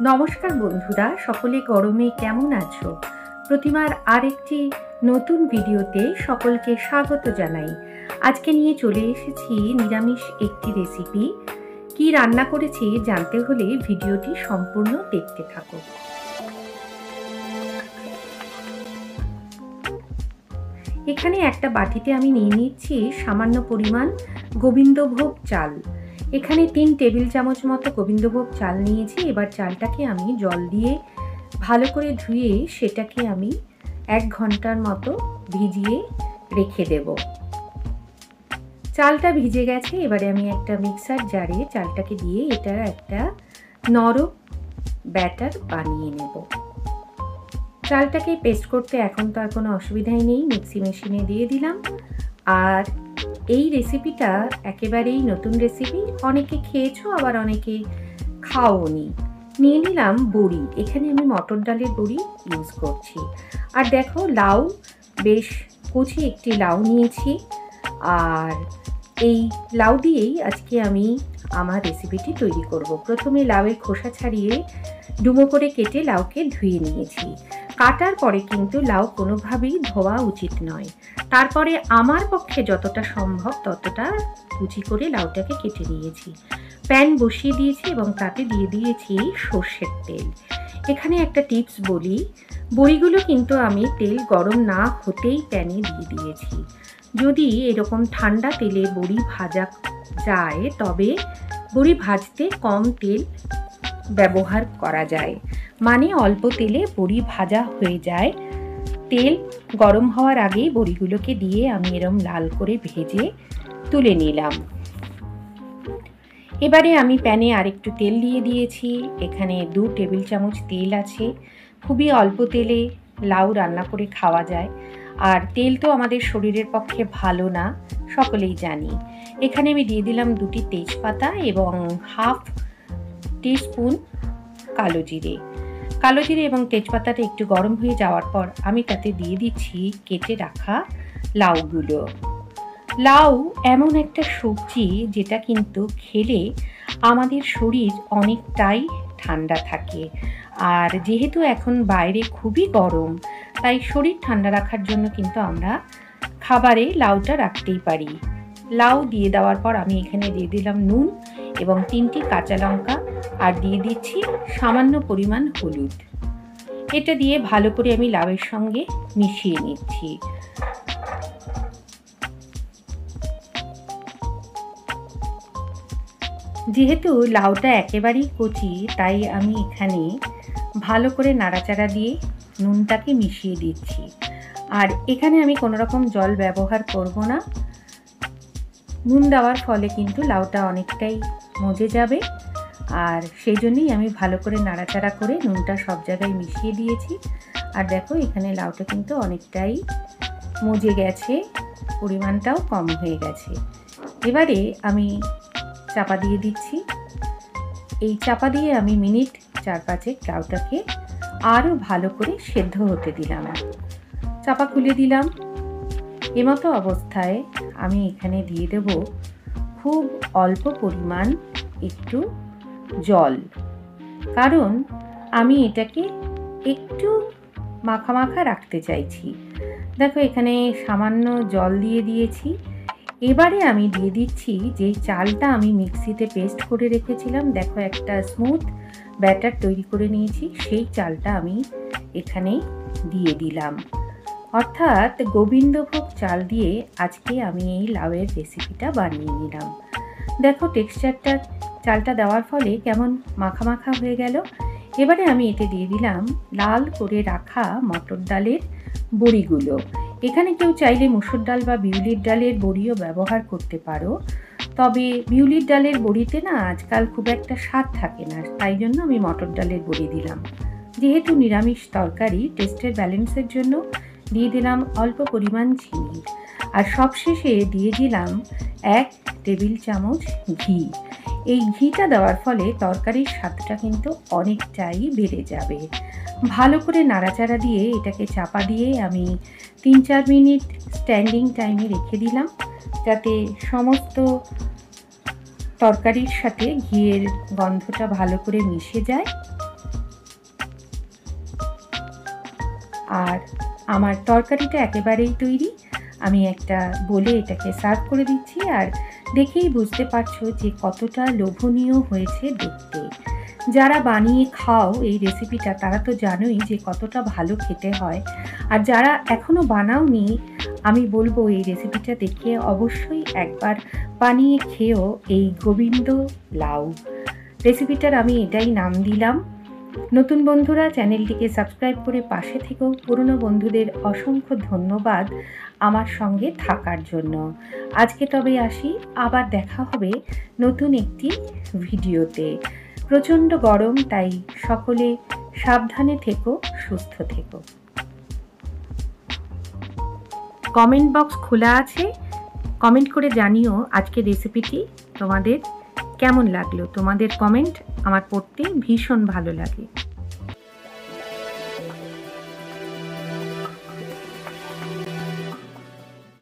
নমস্কার বন্ধুরা, সকলে গরমে কেমন আছো? প্রতিমার আরেকটি নতুন ভিডিওতে সকলকে স্বাগত জানাই। আজকে নিয়ে চলে এসেছি নিরামিষ একটি রেসিপি। কি রান্না করেছি জানতে হলে ভিডিওটি সম্পূর্ণ দেখতে থাকো। এখানে একটা বাটিতে আমি নিয়ে নিচ্ছি সামান্য পরিমাণ গোবিন্দভোগ চাল। এখানে 3 টেবিল চামচ মতো গোবিন্দভোগ চাল নিয়েছি। এবার চালটাকে আমি জল দিয়ে ভালো করে ধুয়ে সেটাকে আমি 1 ঘন্টার মতো ভিজিয়ে রেখে দেব। চালটা ভিজে গেছে। এবারে আমি একটা মিক্সার জারে চালটাকে দিয়ে এটার একটা নরম ব্যাটার বানিয়ে নেব। চালটাকে পেস্ট করতে এখন তো আর কোনো অসুবিধাই নেই, মিক্সি মেশিনে দিয়ে দিলাম। আর এই রেসিপিটা একেবারেই নতুন রেসিপি, অনেকে খেয়েছো আবার অনেকে খাওনি। নিয়ে নিলাম বড়ি। এখানে আমি মটর ডালের বড়ি ইউজ করছি। আর দেখো, লাউ, বেশ কচি একটি লাউ নিয়েছি। আর এই লাউ দিয়েই আজকে আমি আমার রেসিপিটি তৈরি করব। প্রথমে লাউয়ের খোসা ছাড়িয়ে ডুমো করে কেটে লাউকে ধুয়ে নিয়েছি। কাটার পরে কিন্তু লাউ কোনোভাবেই ধোয়া উচিত নয়। তারপরে আমার পক্ষে যতটা সম্ভব ততটা কুচি করে লাউটাকে কেটে নিয়েছি। প্যান বসিয়ে দিয়েছি এবং তাতে দিয়ে দিয়েছি সর্ষের তেল। এখানে একটা টিপস বলি, বড়িগুলো কিন্তু আমি তেল গরম না হতেই প্যানে দিয়ে দিয়েছি। যদি এরকম ঠান্ডা তেলে বড়ি ভাজা যায় তবে বড়ি ভাজতে কম তেল ব্যবহার করা যায়, মানে অল্প তেলে বড়ি ভাজা হয়ে যায়। তেল গরম হওয়ার আগেই বড়িগুলোকে দিয়ে আমি এরম লাল করে ভেজে তুলে নিলাম। এবারে আমি প্যানে আরেকটু তেল দিয়ে দিয়েছি। এখানে 2 টেবিল চামচ তেল আছে। খুবই অল্প তেলে লাউ রান্না করে খাওয়া যায়। আর তেল তো আমাদের শরীরের পক্ষে ভালো না, সকলেই জানি। এখানে আমি দিয়ে দিলাম 2টি তেজপাতা এবং হাফ টিস্পুন কালো জিরে। কালো জিরে এবং তেজপাতাটা একটু গরম হয়ে যাওয়ার পর আমি তাতে দিয়ে দিচ্ছি কেটে রাখা লাউগুলো। লাউ এমন একটা সবজি যেটা কিন্তু খেলে আমাদের শরীর অনেকটাই ঠান্ডা থাকে। আর যেহেতু এখন বাইরে খুবই গরম, তাই শরীর ঠান্ডা রাখার জন্য কিন্তু আমরা খাবারে লাউটা রাখতেই পারি। লাউ দিয়ে দেওয়ার পর আমি এখানে দিয়ে দিলাম নুন এবং 3টি কাঁচা লঙ্কা, আর দিয়ে দিচ্ছি সামান্য পরিমাণ হলুদ। এটা দিয়ে ভালো করে আমি লাউয়ের সঙ্গে মিশিয়ে নিচ্ছি। যেহেতু লাউটা একেবারেই কচি, তাই আমি এখানে ভালো করে নাড়াচাড়া দিয়ে নুনটাকে মিশিয়ে দিচ্ছি। আর এখানে আমি কোনো রকম জল ব্যবহার করব না। নুন দেওয়ার ফলে কিন্তু লাউটা অনেকটাই মজে যাবে। আর সেই জন্যই আমি ভালো করে নাড়াচাড়া করে নুনটা সব জায়গায় মিশিয়ে দিয়েছি। আর দেখো, এখানে লাউটা কিন্তু অনেকটাই মজে গেছে, পরিমাণটাও কম হয়ে গেছে। এবারে আমি চাপা দিয়ে দিচ্ছি। এই চাপা দিয়ে আমি মিনিট 4-5 লাউটাকে আরও ভালো করে সেদ্ধ হতে দিলাম। চাপা খুলে দিলাম। এমতো অবস্থায় আমি এখানে দিয়ে দেব খুব অল্প পরিমাণ একটু জল, কারণ আমি এটাকে একটু মাখা মাখা রাখতে চাইছি। দেখো, এখানে সামান্য জল দিয়ে দিয়েছি। এবারে আমি দিয়ে দিচ্ছি যে চালটা আমি মিক্সিতে পেস্ট করে রেখেছিলাম। দেখো, একটা স্মুথ ব্যাটার তৈরি করে নিয়েছি, সেই চালটা আমি এখানে দিয়ে দিলাম। অর্থাৎ গোবিন্দভোগ চাল দিয়ে আজকে আমি এই লাউয়ের রেসিপিটা বানিয়ে নিলাম। দেখো, টেক্সচারটা চালটা দেওয়ার ফলে কেমন মাখা মাখা হয়ে গেল। এবারে আমি এতে দিয়ে দিলাম লাল করে রাখা মটর ডালের বড়িগুলো। এখানে কেউ চাইলে মুসুর ডাল বা বিউলির ডালের বড়িও ব্যবহার করতে পারো, তবে বিউলির ডালের বড়িতে না আজকাল খুব একটা স্বাদ থাকে না, তাই জন্য আমি মটর ডালের বড়ি দিলাম। যেহেতু নিরামিষ তরকারি, টেস্টের ব্যালেন্সের জন্য দিয়ে দিলাম অল্প পরিমাণ চিনি। আর সবশেষে দিয়ে দিলাম 1 টেবিল চামচ ঘি। এই ঘিটা দেওয়ার ফলে তরকারির স্বাদটা কিন্তু অনেকটাই বেড়ে যাবে। ভালো করে নাড়াচাড়া দিয়ে এটাকে চাপা দিয়ে আমি 3-4 মিনিট স্ট্যান্ডিং টাইমে রেখে দিলাম, যাতে সমস্ত তরকারির সাথে ঘিয়ের গন্ধটা ভালো করে মিশে যায়। আর আমার তরকারিটা একেবারেই তৈরি। আমি একটা বলে এটাকে সার্ভ করে দিচ্ছি। আর দেখেই বুঝতে পারছো যে কতটা লোভনীয় হয়েছে দেখতে। যারা বানিয়ে খাও এই রেসিপিটা তারা তো জানোই যে কতটা ভালো খেতে হয়। আর যারা এখনও বানাওনি, আমি বলবো এই রেসিপিটা দেখে অবশ্যই একবার বানিয়ে খেও এই গোবিন্দ লাউ। রেসিপিটার আমি এটাই নাম দিলাম। নতুন বন্ধুরা চ্যানেলটিকে সাবস্ক্রাইব করে পাশে থেকেও, পুরনো বন্ধুদের অসংখ্য ধন্যবাদ আমার সঙ্গে থাকার জন্য। আজকে তবে আসি, আবার দেখা হবে নতুন একটি ভিডিওতে। প্রচণ্ড গরম, তাই সকলে সাবধানে থেকো, সুস্থ থেকো। কমেন্ট বক্স খোলা আছে, কমেন্ট করে জানিও আজকের রেসিপিটি তোমাদের কেমন লাগলো। তোমাদের কমেন্ট আমার পড়তে ভীষণ ভালো লাগে।